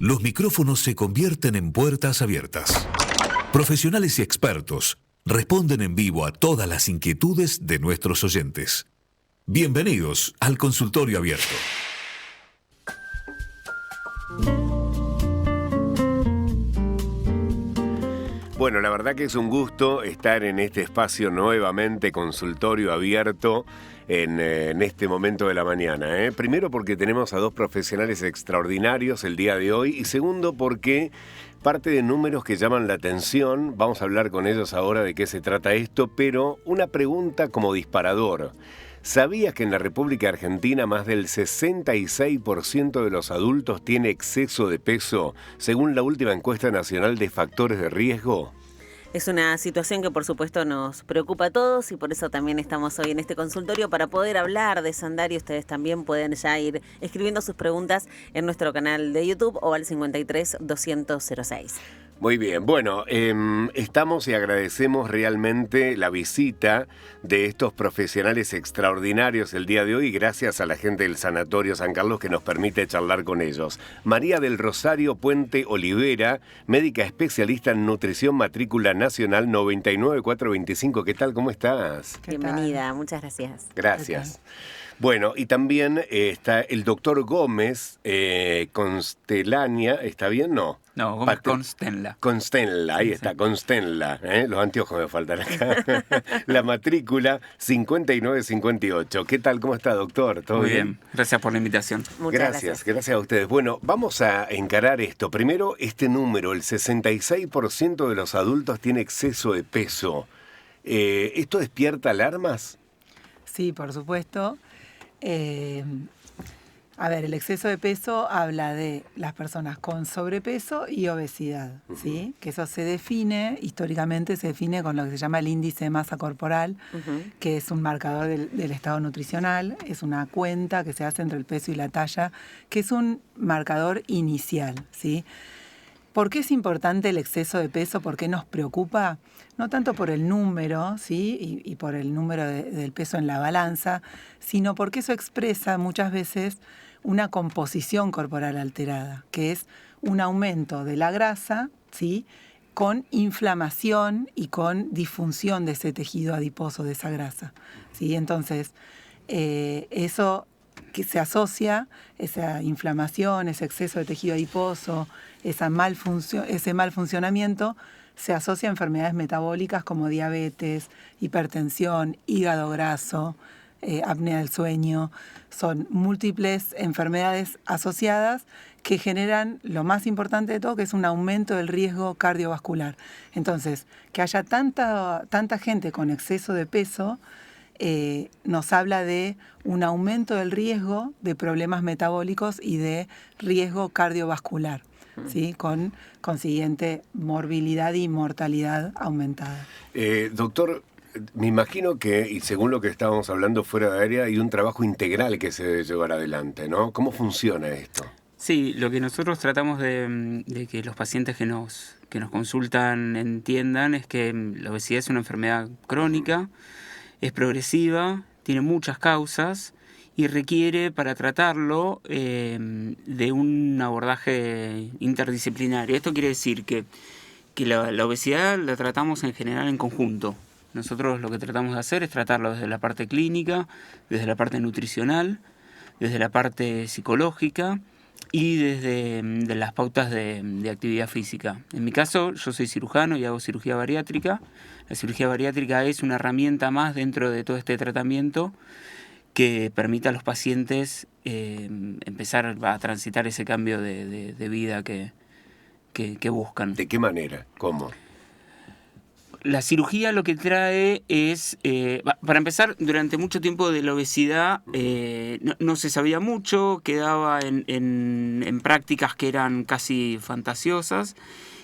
los micrófonos se convierten en puertas abiertas. Profesionales y expertos responden en vivo a todas las inquietudes de nuestros oyentes. Bienvenidos al Consultorio Abierto. Bueno, la verdad que es un gusto estar en este espacio nuevamente, Consultorio Abierto, en este momento de la mañana. Primero porque tenemos a dos profesionales extraordinarios el día de hoy y segundo porque parte de números que llaman la atención. Vamos a hablar con ellos ahora de qué se trata esto, pero una pregunta como disparador. ¿Sabías que en la República Argentina más del 66% de los adultos tiene exceso de peso, según la última encuesta nacional de factores de riesgo? Es una situación que por supuesto nos preocupa a todos y por eso también estamos hoy en este consultorio para poder hablar de Sandario. Ustedes también pueden ya ir escribiendo sus preguntas en nuestro canal de YouTube o al 53 200 06. Muy bien, bueno, estamos y agradecemos realmente la visita de estos profesionales extraordinarios el día de hoy, gracias a la gente del Sanatorio San Carlos que nos permite charlar con ellos. María del Rosario Puente Olivera, médica especialista en nutrición, matrícula nacional 99425. ¿Qué tal? ¿Cómo estás? Bienvenida, muchas gracias. Gracias. Bueno, y también está el doctor Gómez Constellania, ¿está bien? No. No, Gómez Constenla. Constenla, ahí está, Constenla. Los anteojos me faltan acá. La matrícula 5958. ¿Qué tal? ¿Cómo está, doctor? ¿Todo Muy bien? Gracias por la invitación. Muchas gracias a ustedes. Bueno, vamos a encarar esto. Primero, este número, el 66% de los adultos tiene exceso de peso. ¿Esto despierta alarmas? Sí, por supuesto. El exceso de peso habla de las personas con sobrepeso y obesidad, ¿sí? Que eso históricamente se define con lo que se llama el índice de masa corporal, que es un marcador del estado nutricional, es una cuenta que se hace entre el peso y la talla, que es un marcador inicial, ¿sí? ¿Por qué es importante el exceso de peso? ¿Por qué nos preocupa? No tanto por el número, ¿sí? y por el número del peso en la balanza, sino porque eso expresa muchas veces una composición corporal alterada, que es un aumento de la grasa, ¿sí? Con inflamación y con disfunción de ese tejido adiposo, de esa grasa, ¿sí? Entonces, eso que se asocia, esa inflamación, ese exceso de tejido adiposo, ese mal funcionamiento, se asocia a enfermedades metabólicas como diabetes, hipertensión, hígado graso, apnea del sueño. Son múltiples enfermedades asociadas que generan lo más importante de todo, que es un aumento del riesgo cardiovascular. Entonces, que haya tanta gente con exceso de peso nos habla de un aumento del riesgo de problemas metabólicos y de riesgo cardiovascular, ¿sí? Con consiguiente morbilidad y mortalidad aumentada. Doctor, me imagino que, y según lo que estábamos hablando fuera de área, hay un trabajo integral que se debe llevar adelante, ¿no? ¿Cómo funciona esto? Sí, lo que nosotros tratamos de que los pacientes que nos consultan entiendan es que la obesidad es una enfermedad crónica, es progresiva, tiene muchas causas y requiere para tratarlo de un abordaje interdisciplinario. Esto quiere decir que la obesidad la tratamos en general en conjunto. Nosotros lo que tratamos de hacer es tratarlo desde la parte clínica, desde la parte nutricional, desde la parte psicológica y desde de las pautas de actividad física. En mi caso, yo soy cirujano y hago cirugía bariátrica. La cirugía bariátrica es una herramienta más dentro de todo este tratamiento que permita a los pacientes empezar a transitar ese cambio de vida que buscan. ¿De qué manera? ¿Cómo? La cirugía lo que trae es, para empezar, durante mucho tiempo de la obesidad no se sabía mucho, quedaba en prácticas que eran casi fantasiosas,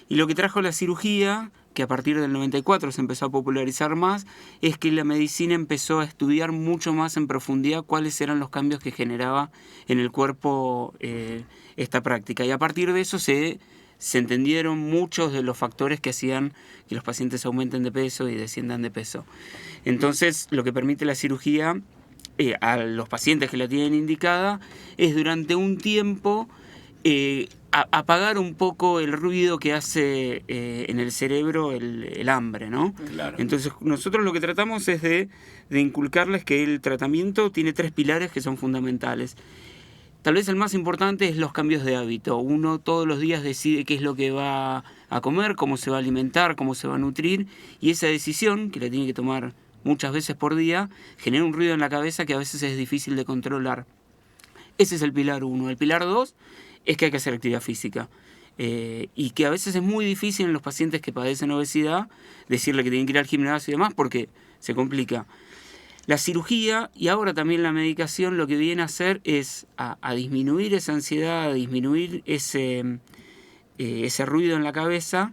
y lo que trajo la cirugía, que a partir del 94 se empezó a popularizar más, es que la medicina empezó a estudiar mucho más en profundidad cuáles eran los cambios que generaba en el cuerpo esta práctica, y a partir de eso se entendieron muchos de los factores que hacían que los pacientes aumenten de peso y desciendan de peso. Entonces, lo que permite la cirugía a los pacientes que la tienen indicada es durante un tiempo apagar un poco el ruido que hace en el cerebro el hambre, ¿no? Claro. Entonces nosotros lo que tratamos es de inculcarles que el tratamiento tiene 3 pilares que son fundamentales. Tal vez el más importante es los cambios de hábito. Uno todos los días decide qué es lo que va a comer, cómo se va a alimentar, cómo se va a nutrir, y esa decisión, que la tiene que tomar muchas veces por día, genera un ruido en la cabeza que a veces es difícil de controlar. Ese es el pilar 1. El pilar 2 es que hay que hacer actividad física. Y que a veces es muy difícil en los pacientes que padecen obesidad decirle que tienen que ir al gimnasio y demás porque se complica. La cirugía y ahora también la medicación lo que viene a hacer es a disminuir esa ansiedad, a disminuir ese ruido en la cabeza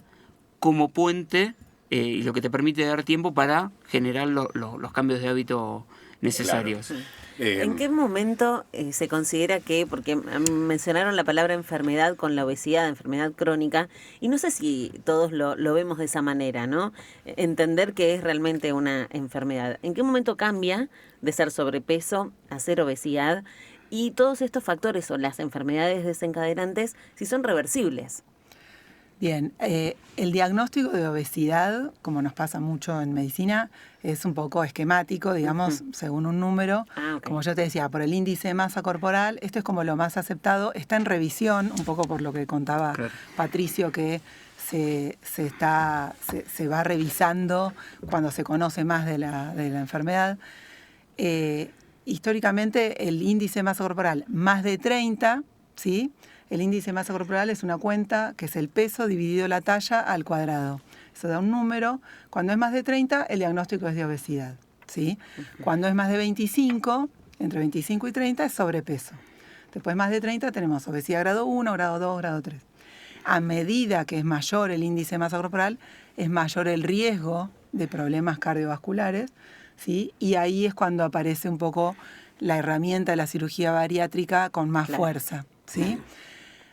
como puente y lo que te permite dar tiempo para generar los cambios de hábito necesarios. Claro. ¿En qué momento se considera que, porque mencionaron la palabra enfermedad con la obesidad, enfermedad crónica, y no sé si todos lo vemos de esa manera, ¿no? Entender que es realmente una enfermedad. ¿En qué momento cambia de ser sobrepeso a ser obesidad? Y todos estos factores o las enfermedades desencadenantes, si son reversibles. Bien, el diagnóstico de obesidad, como nos pasa mucho en medicina, es un poco esquemático, digamos, según un número. Okay. Como yo te decía, por el índice de masa corporal, esto es como lo más aceptado. Está en revisión, un poco por lo que contaba Patricio, que se va revisando cuando se conoce más de la enfermedad. Históricamente, el índice de masa corporal más de 30, ¿sí? El índice de masa corporal es una cuenta que es el peso dividido la talla al cuadrado. Eso da un número. Cuando es más de 30, el diagnóstico es de obesidad, ¿sí? Cuando es más de 25, entre 25 y 30 es sobrepeso. Después más de 30 tenemos obesidad grado 1, grado 2, grado 3. A medida que es mayor el índice de masa corporal, es mayor el riesgo de problemas cardiovasculares, ¿sí? Y ahí es cuando aparece un poco la herramienta de la cirugía bariátrica con más fuerza, ¿sí?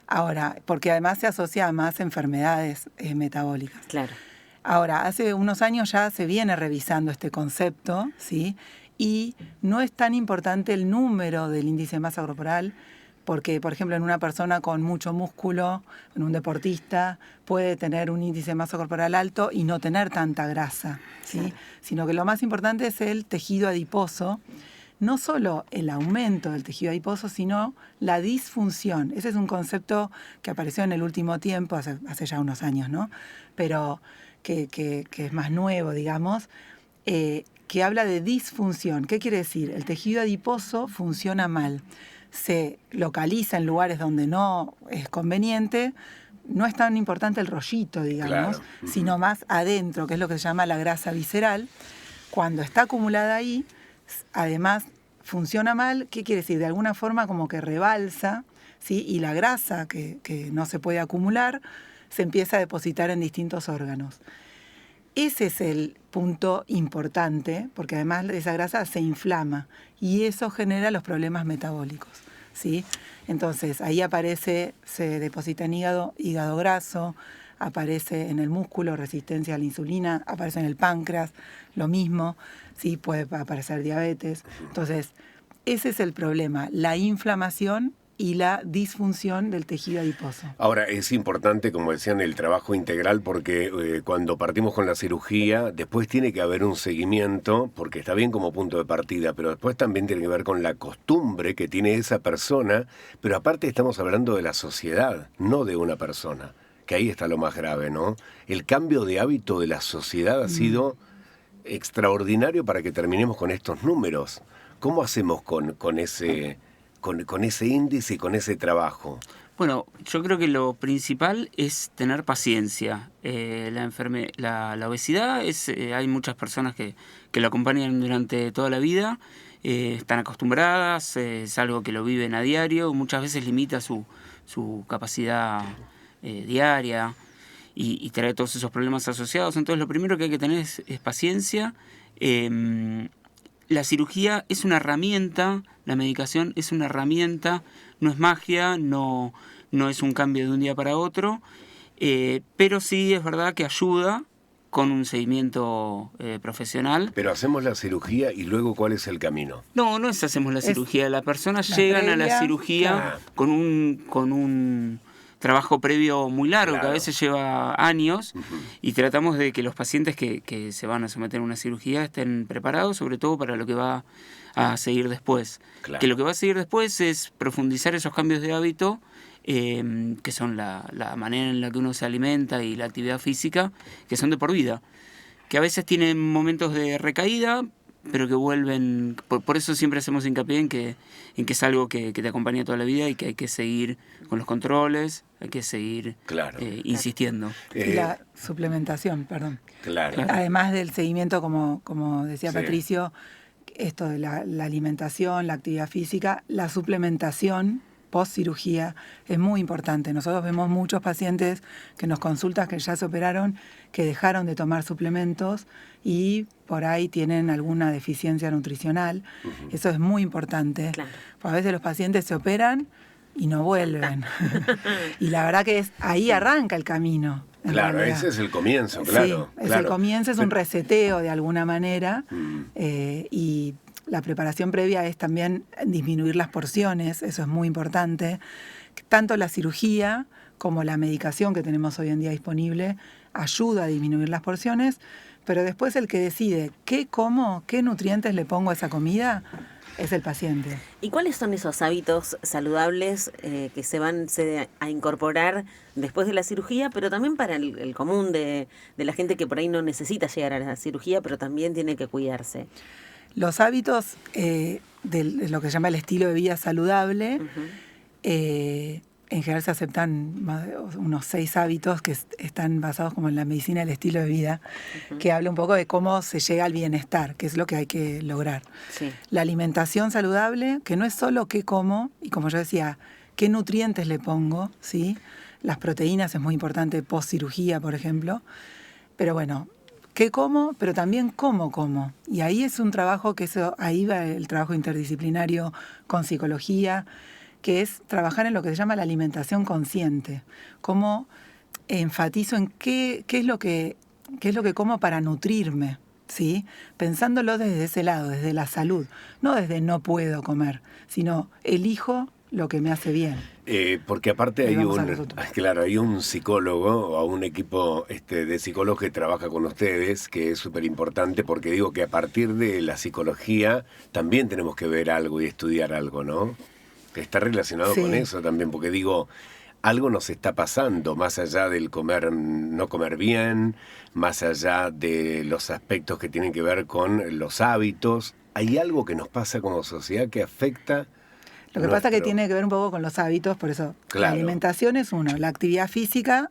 Ahora, porque además se asocia a más enfermedades metabólicas. Claro. Ahora, hace unos años ya se viene revisando este concepto, ¿sí? Y no es tan importante el número del índice de masa corporal, porque, por ejemplo, en una persona con mucho músculo, en un deportista, puede tener un índice de masa corporal alto y no tener tanta grasa, ¿sí? Claro. Sino que lo más importante es el tejido adiposo. No solo el aumento del tejido adiposo, sino la disfunción. Ese es un concepto que apareció en el último tiempo, hace ya unos años, ¿no? Pero que es más nuevo, digamos, que habla de disfunción. ¿Qué quiere decir? El tejido adiposo funciona mal. Se localiza en lugares donde no es conveniente. No es tan importante el rollito, digamos, sino más adentro, que es lo que se llama la grasa visceral. Cuando está acumulada ahí, además funciona mal. ¿Qué quiere decir? De alguna forma como que rebalsa, ¿sí? Y la grasa que no se puede acumular se empieza a depositar en distintos órganos. Ese es el punto importante, porque además esa grasa se inflama y eso genera los problemas metabólicos, ¿sí? Entonces ahí se deposita en hígado graso, aparece en el músculo resistencia a la insulina, aparece en el páncreas, lo mismo, sí, puede aparecer diabetes. Entonces, ese es el problema, la inflamación y la disfunción del tejido adiposo. Ahora, es importante, como decían, el trabajo integral porque cuando partimos con la cirugía, después tiene que haber un seguimiento, porque está bien como punto de partida, pero después también tiene que ver con la costumbre que tiene esa persona, pero aparte estamos hablando de la sociedad, no de una persona, que ahí está lo más grave, ¿no? El cambio de hábito de la sociedad ha sido extraordinario para que terminemos con estos números. ¿Cómo hacemos con ese índice y con ese trabajo? Bueno, yo creo que lo principal es tener paciencia. La obesidad hay muchas personas que lo acompañan durante toda la vida, están acostumbradas, es algo que lo viven a diario, muchas veces limita su capacidad diaria y trae todos esos problemas asociados. Entonces lo primero que hay que tener es paciencia. La cirugía es una herramienta, la medicación es una herramienta, no es magia, no es un cambio de un día para otro, pero sí es verdad que ayuda con un seguimiento profesional. Pero hacemos la cirugía y luego ¿cuál es el camino? No hacemos la cirugía, las personas llegan a la cirugía con un trabajo previo muy largo, Claro. que a veces lleva años, y tratamos de que los pacientes que se van a someter a una cirugía estén preparados, sobre todo para lo que va a seguir después. Claro. Que lo que va a seguir después es profundizar esos cambios de hábito, que son la manera en la que uno se alimenta y la actividad física, que son de por vida, que a veces tienen momentos de recaída, pero que vuelven. Por eso siempre hacemos hincapié en que es algo que te acompaña toda la vida y que hay que seguir con los controles, hay que seguir Claro. insistiendo. Y la suplementación, perdón. Claro. Además del seguimiento, como decía Sí. Patricio, esto de la alimentación, la actividad física, la suplementación post cirugía es muy importante. Nosotros vemos muchos pacientes que nos consultan que ya se operaron, que dejaron de tomar suplementos y por ahí tienen alguna deficiencia nutricional. Eso es muy importante. Claro. Pues a veces los pacientes se operan y no vuelven. Y la verdad que ahí arranca el camino. en Claro, realidad. ese es el comienzo, claro. Sí, es claro. el comienzo, es un reseteo de alguna manera, Mm. y la preparación previa es también disminuir las porciones, eso es muy importante. Tanto la cirugía como la medicación que tenemos hoy en día disponible ayuda a disminuir las porciones, pero después el que decide qué como, qué nutrientes le pongo a esa comida, es el paciente. ¿Y cuáles son esos hábitos saludables que se van a incorporar después de la cirugía, pero también para el común de la gente que por ahí no necesita llegar a la cirugía, pero también tiene que cuidarse? Los hábitos de lo que se llama el estilo de vida saludable, en general se aceptan unos 6 hábitos que están basados como en la medicina del estilo de vida, que habla un poco de cómo se llega al bienestar, que es lo que hay que lograr. Sí. La alimentación saludable, que no es solo qué como, y como yo decía, qué nutrientes le pongo, ¿sí? Las proteínas es muy importante post cirugía, por ejemplo, pero bueno, qué como, pero también cómo como. Y ahí es un trabajo ahí va el trabajo interdisciplinario con psicología, que es trabajar en lo que se llama la alimentación consciente. Cómo enfatizo en qué es lo que como para nutrirme, ¿sí? Pensándolo desde ese lado, desde la salud. No desde no puedo comer, sino elijo lo que me hace bien. Porque aparte Y vamos a los hay un psicólogo o un equipo de psicólogos que trabaja con ustedes, que es súper importante, porque digo que a partir de la psicología también tenemos que ver algo y estudiar algo, ¿no? Que está relacionado Sí. con eso también, porque digo, algo nos está pasando, más allá del no comer bien, más allá de los aspectos que tienen que ver con los hábitos. Hay algo que nos pasa como sociedad que afecta. Lo que pasa es que tiene que ver un poco con los hábitos, por eso la Claro. alimentación es uno, la actividad física,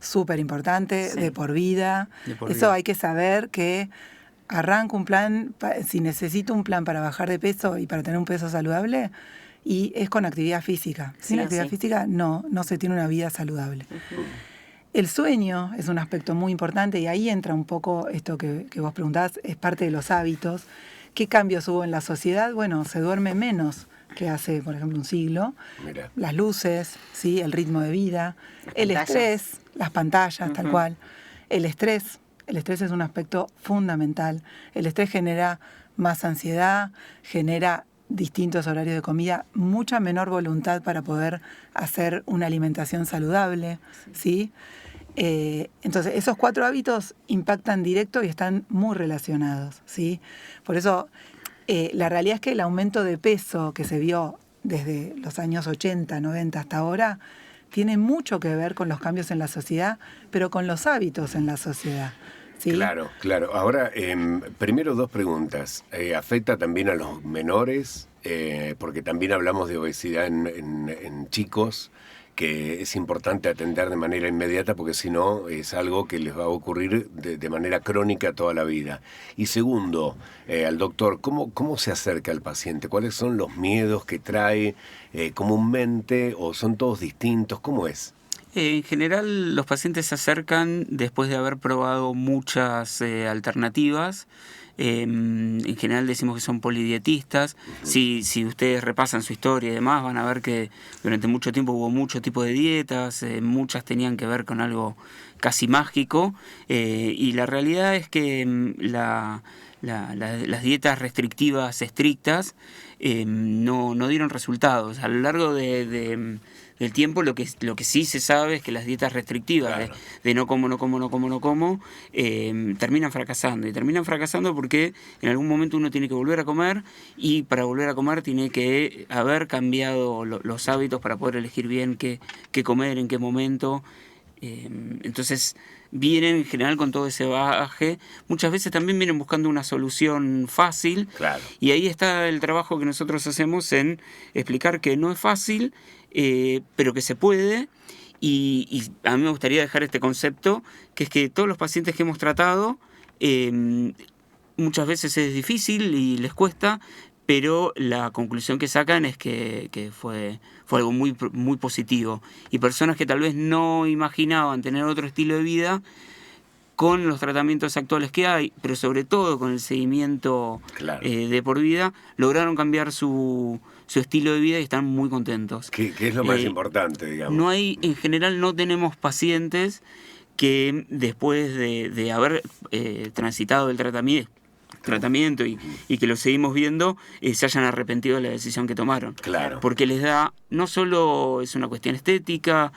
súper importante, Sí. de por vida. De por Eso vida. hay que saber que arranco un plan, si necesito un plan para bajar de peso y para tener un peso saludable, y es con actividad física. Sí Sin o actividad sí. física no se tiene una vida saludable. El sueño es un aspecto muy importante y ahí entra un poco esto que vos preguntabas, es parte de los hábitos. ¿Qué cambios hubo en la sociedad? Bueno, se duerme menos que hace, por ejemplo, un siglo. Mira. Las luces, ¿sí? El ritmo de vida, Las el pantallas. estrés, las pantallas, tal cual. El estrés es un aspecto fundamental. El estrés genera más ansiedad, genera distintos horarios de comida, mucha menor voluntad para poder hacer una alimentación saludable, ¿sí? Entonces, esos 4 hábitos impactan directo y están muy relacionados, ¿sí? Por eso, la realidad es que el aumento de peso que se vio desde los años 80, 90 hasta ahora, tiene mucho que ver con los cambios en la sociedad, pero con los hábitos en la sociedad, ¿sí? Claro, claro. Ahora, primero 2 preguntas. ¿Afecta también a los menores? Porque también hablamos de obesidad en chicos, que es importante atender de manera inmediata, porque si no es algo que les va a ocurrir de manera crónica toda la vida. Y segundo, al doctor, ¿cómo se acerca al paciente? ¿Cuáles son los miedos que trae comúnmente o son todos distintos? ¿Cómo es? En general, los pacientes se acercan después de haber probado muchas alternativas. En general decimos que son polidietistas. Si ustedes repasan su historia y demás, van a ver que durante mucho tiempo hubo mucho tipo de dietas, muchas tenían que ver con algo casi mágico, y la realidad es que las dietas restrictivas estrictas no dieron resultados. A lo largo de el tiempo lo que sí se sabe es que las dietas restrictivas, Claro. de no como, terminan fracasando. Y terminan fracasando porque en algún momento uno tiene que volver a comer, y para volver a comer tiene que haber cambiado los hábitos para poder elegir bien qué comer, en qué momento. Entonces vienen en general con todo ese bagaje. Muchas veces también vienen buscando una solución fácil. Claro. Y ahí está el trabajo que nosotros hacemos en explicar que no es fácil, pero que se puede. Y a mí me gustaría dejar este concepto, que es que todos los pacientes que hemos tratado, muchas veces es difícil y les cuesta, pero la conclusión que sacan es que fue algo muy, muy positivo. Y personas que tal vez no imaginaban tener otro estilo de vida, con los tratamientos actuales que hay, pero sobre todo con el seguimiento Claro. De por vida, lograron cambiar su estilo de vida y están muy contentos. ¿Qué es lo más importante, digamos? No hay, en general no tenemos pacientes que después de haber transitado el tratamiento y que lo seguimos viendo, se hayan arrepentido de la decisión que tomaron. Claro. Porque les da, no solo es una cuestión estética,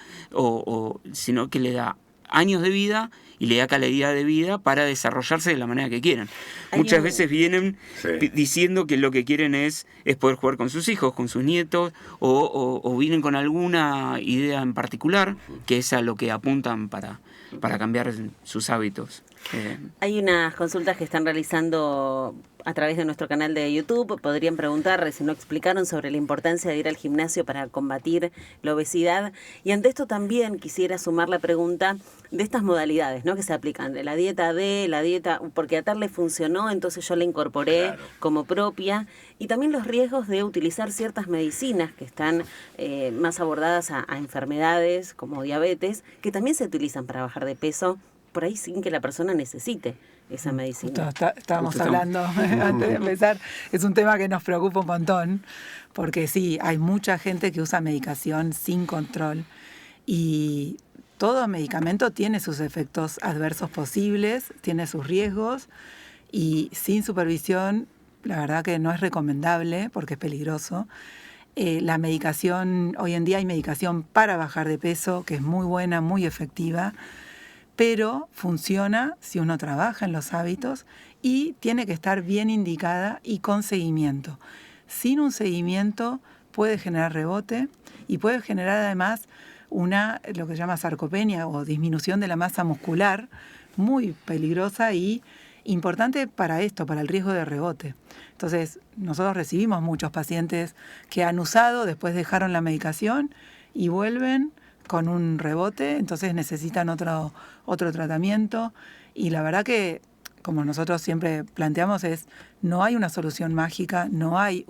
sino que le da años de vida y le da calidad de vida para desarrollarse de la manera que quieran. Muchas veces vienen Sí. diciendo que lo que quieren es poder jugar con sus hijos, con sus nietos, o vienen con alguna idea en particular, que es a lo que apuntan para cambiar sus hábitos. Hay unas consultas que están realizando a través de nuestro canal de YouTube. Podrían preguntar si no explicaron sobre la importancia de ir al gimnasio para combatir la obesidad. Y ante esto también quisiera sumar la pregunta de estas modalidades, ¿no?, que se aplican, de la dieta porque a tal le funcionó, entonces yo la incorporé Claro. como propia. Y también los riesgos de utilizar ciertas medicinas que están más abordadas a enfermedades como diabetes, que también se utilizan para bajar de peso, por ahí sin que la persona necesite esa medicina. Estábamos Justo hablando antes de empezar, es un tema que nos preocupa un montón, porque sí, hay mucha gente que usa medicación sin control, y todo medicamento tiene sus efectos adversos posibles, tiene sus riesgos, y sin supervisión, la verdad que no es recomendable porque es peligroso. La medicación, hoy en día hay medicación para bajar de peso, que es muy buena, muy efectiva, pero funciona si uno trabaja en los hábitos y tiene que estar bien indicada y con seguimiento. Sin un seguimiento puede generar rebote y puede generar además lo que se llama sarcopenia o disminución de la masa muscular, muy peligrosa y importante para esto, para el riesgo de rebote. Entonces, nosotros recibimos muchos pacientes que han usado, después dejaron la medicación y vuelven con un rebote, entonces necesitan otro tratamiento. Y la verdad que, como nosotros siempre planteamos, no hay una solución mágica, no hay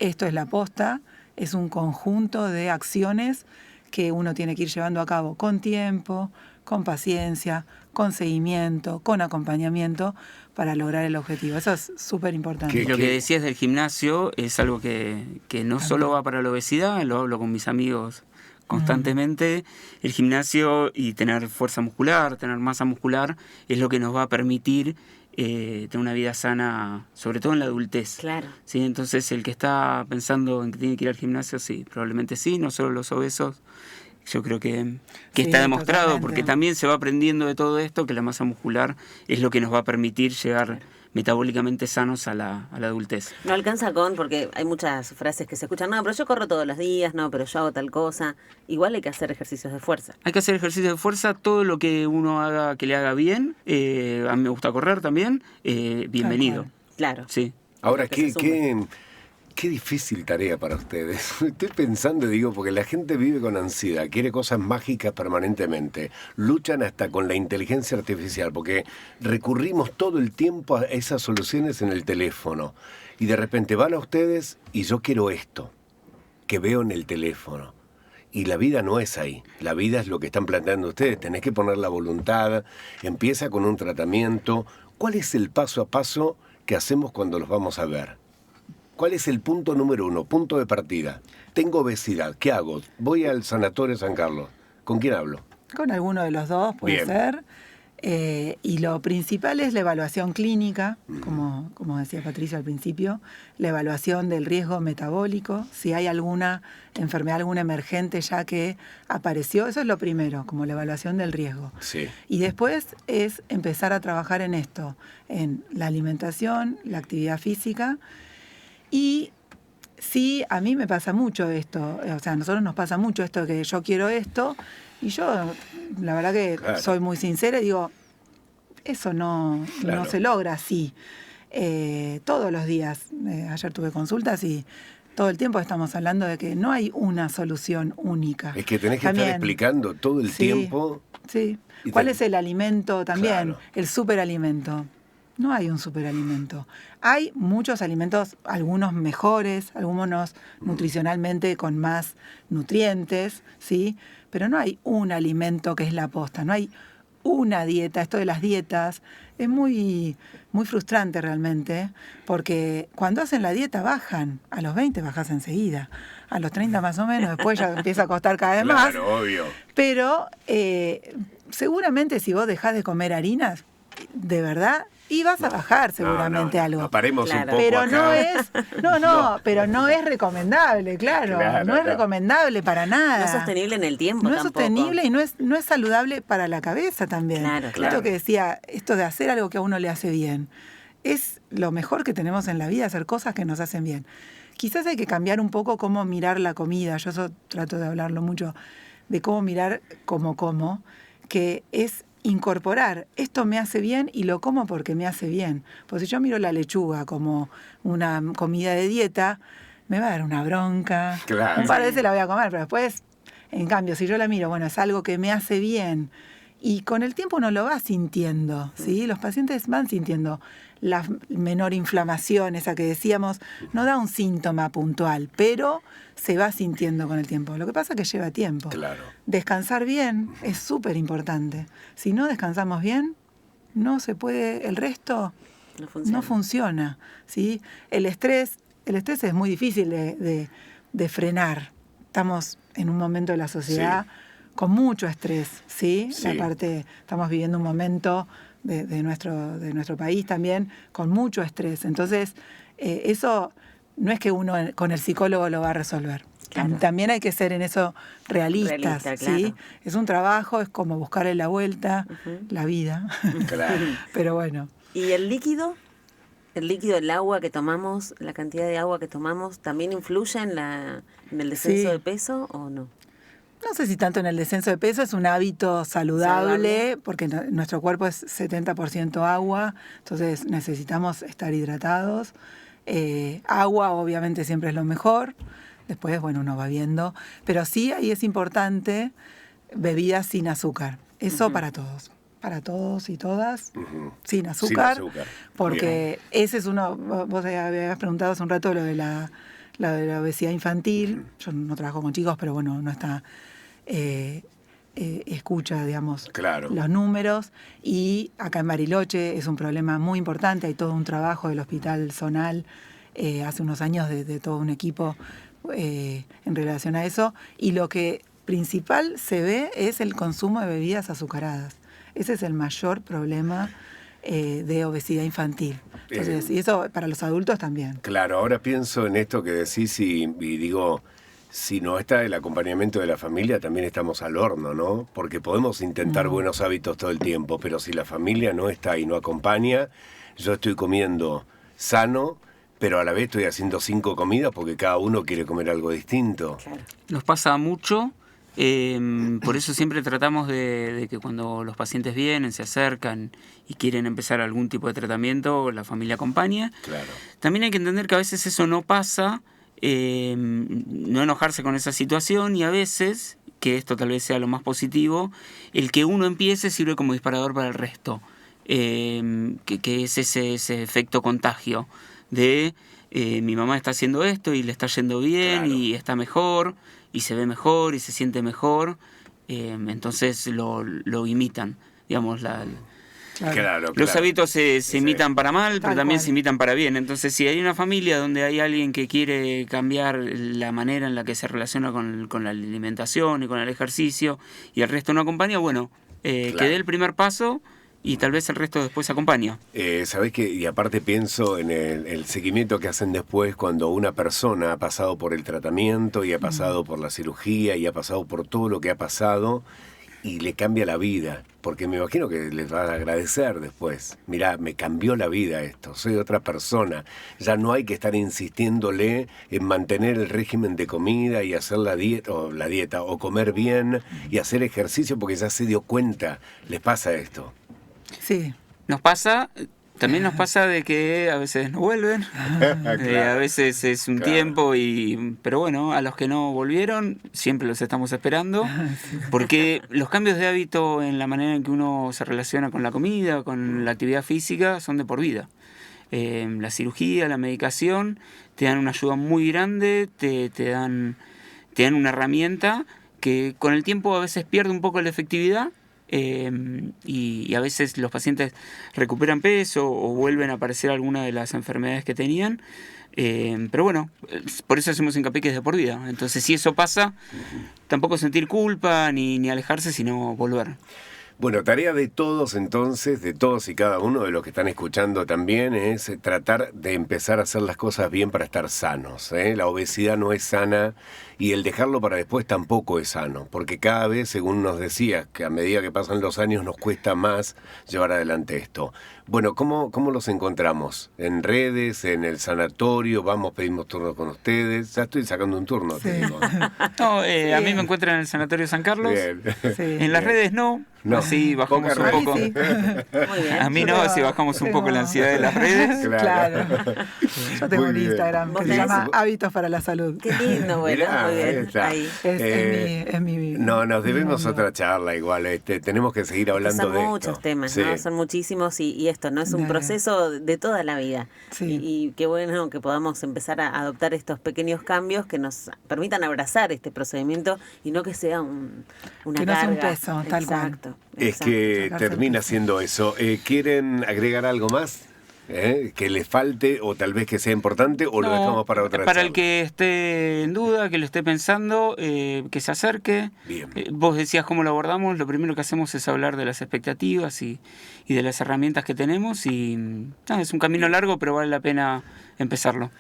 esto es la posta, es un conjunto de acciones que uno tiene que ir llevando a cabo con tiempo, con paciencia, con seguimiento, con acompañamiento para lograr el objetivo. Eso es súper importante. Lo que decías del gimnasio es algo que no solo va para la obesidad, lo hablo con mis amigos constantemente. El gimnasio y tener fuerza muscular, tener masa muscular, es lo que nos va a permitir tener una vida sana, sobre todo en la adultez. Claro. ¿Sí? Entonces, el que está pensando en que tiene que ir al gimnasio, sí, probablemente sí, no solo los obesos. Yo creo que Sí, está demostrado, totalmente. porque también se va aprendiendo de todo esto, que la masa muscular es lo que nos va a permitir llegar metabólicamente sanos a la adultez. No alcanza porque hay muchas frases que se escuchan, no, pero yo corro todos los días, no, pero yo hago tal cosa. Igual hay que hacer ejercicios de fuerza. Hay que hacer ejercicio de fuerza, todo lo que uno haga que le haga bien. A mí me gusta correr también, bienvenido. Claro. Sí. Ahora, Que se sume. qué difícil tarea para ustedes. Estoy pensando, porque la gente vive con ansiedad, quiere cosas mágicas permanentemente, luchan hasta con la inteligencia artificial, porque recurrimos todo el tiempo a esas soluciones en el teléfono. Y de repente van a ustedes y yo quiero esto, que veo en el teléfono. Y la vida no es ahí, la vida es lo que están planteando ustedes, tenés que poner la voluntad, empieza con un tratamiento. ¿Cuál es el paso a paso que hacemos cuando los vamos a ver? ¿Cuál es el punto número 1, punto de partida? Tengo obesidad, ¿qué hago? Voy al Sanatorio San Carlos. ¿Con quién hablo? Con alguno de los dos puede Bien. ser. Y lo principal es la evaluación clínica, como decía Patricia al principio, la evaluación del riesgo metabólico, si hay alguna enfermedad, alguna emergente ya que apareció, eso es lo primero, como la evaluación del riesgo. Sí. Y después es empezar a trabajar en esto, en la alimentación, la actividad física. Y sí, a mí me pasa mucho esto, o sea, a nosotros nos pasa mucho esto, que yo quiero esto, y yo, la verdad que soy muy sincera y digo, eso no se logra así. Todos los días, ayer tuve consultas y todo el tiempo estamos hablando de que no hay una solución única. Es que tenés que estar explicando todo el tiempo. Sí. ¿Cuál es el alimento también? Claro. El superalimento. No hay un superalimento. Hay muchos alimentos, algunos mejores, algunos nutricionalmente con más nutrientes, ¿sí? Pero no hay un alimento que es la posta, no hay una dieta. Esto de las dietas es muy, muy frustrante realmente, porque cuando hacen la dieta bajan, a los 20 bajas enseguida, a los 30 más o menos, después ya empieza a costar cada vez más. Claro, obvio. Pero seguramente si vos dejás de comer harinas, de verdad, y vas a bajar seguramente algo. Paremos un poco pero acá. Pero no es recomendable, claro no es recomendable para nada. No es sostenible en el tiempo no tampoco. Es sostenible y no es saludable para la cabeza también. Claro. Esto que decía, esto de hacer algo que a uno le hace bien, es lo mejor que tenemos en la vida, hacer cosas que nos hacen bien. Quizás hay que cambiar un poco cómo mirar la comida, yo eso trato de hablarlo mucho, de cómo mirar como, que es incorporar, esto me hace bien y lo como porque me hace bien. Pues si yo miro la lechuga como una comida de dieta, me va a dar una bronca. Claro. Un par de veces la voy a comer, pero después, en cambio, si yo la miro, bueno, es algo que me hace bien. Y con el tiempo uno lo va sintiendo, ¿sí? Los pacientes van sintiendo la menor inflamación, esa que decíamos, no da un síntoma puntual, pero se va sintiendo con el tiempo. Lo que pasa es que lleva tiempo. Claro. Descansar bien es súper importante. Si no descansamos bien, no se puede, el resto no funciona, ¿sí? El estrés es muy difícil de frenar. Estamos en un momento de la sociedad con mucho estrés, ¿sí? Aparte, estamos viviendo un momento de nuestro país también con mucho estrés. Entonces, eso no es que uno con el psicólogo lo va a resolver. Claro. También hay que ser en eso realistas, ¿sí? Claro. Es un trabajo, es como buscarle la vuelta, la vida. Claro. Pero bueno. ¿Y el líquido? El agua que tomamos, la cantidad de agua que tomamos, ¿también influye en el descenso de peso o no? No sé si tanto en el descenso de peso, es un hábito saludable. Porque nuestro cuerpo es 70% agua, entonces necesitamos estar hidratados. Agua obviamente siempre es lo mejor, después bueno uno va viendo, pero sí ahí es importante bebidas sin azúcar, eso para todos y todas, sin azúcar, porque ese es uno, vos habías preguntado hace un rato lo de la obesidad infantil, yo no trabajo con chicos, pero bueno, uno está... escucha, digamos, los números, y acá en Bariloche es un problema muy importante, hay todo un trabajo del Hospital Zonal hace unos años de todo un equipo en relación a eso, y lo que principal se ve es el consumo de bebidas azucaradas. Ese es el mayor problema de obesidad infantil. Entonces, y eso para los adultos también. Claro, ahora pienso en esto que decís y digo... Si no está el acompañamiento de la familia, también estamos al horno, ¿no? Porque podemos intentar buenos hábitos todo el tiempo, pero si la familia no está y no acompaña, yo estoy comiendo sano, pero a la vez estoy haciendo 5 comidas porque cada uno quiere comer algo distinto. Claro. Nos pasa mucho, por eso siempre tratamos de que cuando los pacientes vienen, se acercan y quieren empezar algún tipo de tratamiento, la familia acompaña. Claro. También hay que entender que a veces eso no pasa. No enojarse con esa situación, y a veces, que esto tal vez sea lo más positivo, el que uno empiece sirve como disparador para el resto, que es ese efecto contagio de mi mamá está haciendo esto y le está yendo bien, claro, y está mejor y se ve mejor y se siente mejor, entonces lo imitan, digamos, Claro. Los hábitos se imitan para mal, pero también se imitan para bien. Entonces, si hay una familia donde hay alguien que quiere cambiar la manera en la que se relaciona con la alimentación y con el ejercicio, y el resto no acompaña, bueno, que dé el primer paso y tal vez el resto después acompaña. ¿Sabés qué? Y aparte pienso en el seguimiento que hacen después cuando una persona ha pasado por el tratamiento y ha pasado por la cirugía y ha pasado por todo lo que ha pasado y le cambia la vida. Porque me imagino que les va a agradecer después. Mirá, me cambió la vida esto, soy otra persona. Ya no hay que estar insistiéndole en mantener el régimen de comida y hacer la dieta o comer bien y hacer ejercicio porque ya se dio cuenta. ¿Les pasa esto? Sí. También nos pasa de que a veces no vuelven, Claro. a veces es un Claro. tiempo, pero bueno, a los que no volvieron siempre los estamos esperando, porque los cambios de hábito en la manera en que uno se relaciona con la comida, con la actividad física, son de por vida. La cirugía, la medicación, te dan una ayuda muy grande, te dan una herramienta que con el tiempo a veces pierde un poco la efectividad. Y a veces los pacientes recuperan peso o vuelven a aparecer alguna de las enfermedades que tenían, pero bueno, por eso hacemos hincapié que es de por vida. Entonces, si eso pasa, tampoco sentir culpa ni alejarse, sino volver. Bueno, tarea de todos entonces, de todos y cada uno de los que están escuchando también, es tratar de empezar a hacer las cosas bien para estar sanos, ¿eh? La obesidad no es sana y el dejarlo para después tampoco es sano, porque cada vez, según nos decías, que a medida que pasan los años nos cuesta más llevar adelante esto. Bueno, ¿cómo los encontramos? ¿En redes? ¿En el sanatorio? ¿Vamos, pedimos turno con ustedes? Ya estoy sacando un turno, te digo. No, a mí me encuentran en el Sanatorio San Carlos. Bien. Sí. En las redes no. No. Así bajamos Poca un poco. Sí. Muy bien. A mí no, así bajamos un poco la ansiedad de las redes. Claro. Yo tengo Muy un bien. Instagram ¿Vos que se tenés? llama Hábitos para la Salud. Qué lindo, bueno, Mirá, muy bien. ahí está. Ahí. Es mi No, nos debemos mundo. otra charla igual. Tenemos que seguir hablando Son de muchos esto. temas, Sí. ¿no? Son muchísimos y esto no es un Dale. proceso de toda la vida. Sí. Y qué bueno que podamos empezar a adoptar estos pequeños cambios que nos permitan abrazar este procedimiento y no que sea una Que no sea carga. un peso, tal cual. Exacto. Es que Sacarse termina el peso. siendo eso. ¿Quieren agregar algo más? ¿Que les falte o tal vez que sea importante o lo No, dejamos para otra Para el charla? que esté en duda, que lo esté pensando, que se acerque. Bien. Vos decías cómo lo abordamos. Lo primero que hacemos es hablar de las expectativas y de las herramientas que tenemos. Y es un camino largo, pero vale la pena empezarlo.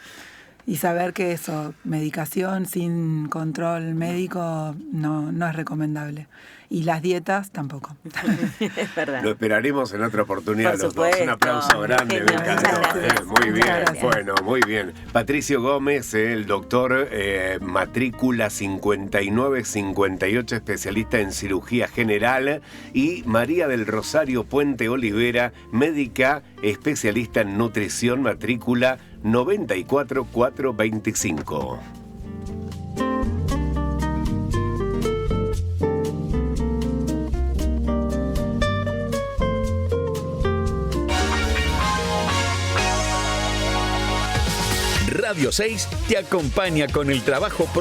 Y saber que eso, medicación sin control médico no es recomendable. Y las dietas tampoco. Es verdad. Lo esperaremos en otra oportunidad Por los dos. Un supuesto. aplauso grande, me Genial. encantó. Muchas gracias. Muy bien, Muchas gracias. bueno, muy bien. Patricio Gómez, el doctor, matrícula 5958, especialista en cirugía general, y María del Rosario Puente Olivera, médica, especialista en nutrición, matrícula 94425. Radio 6 te acompaña con el trabajo profesional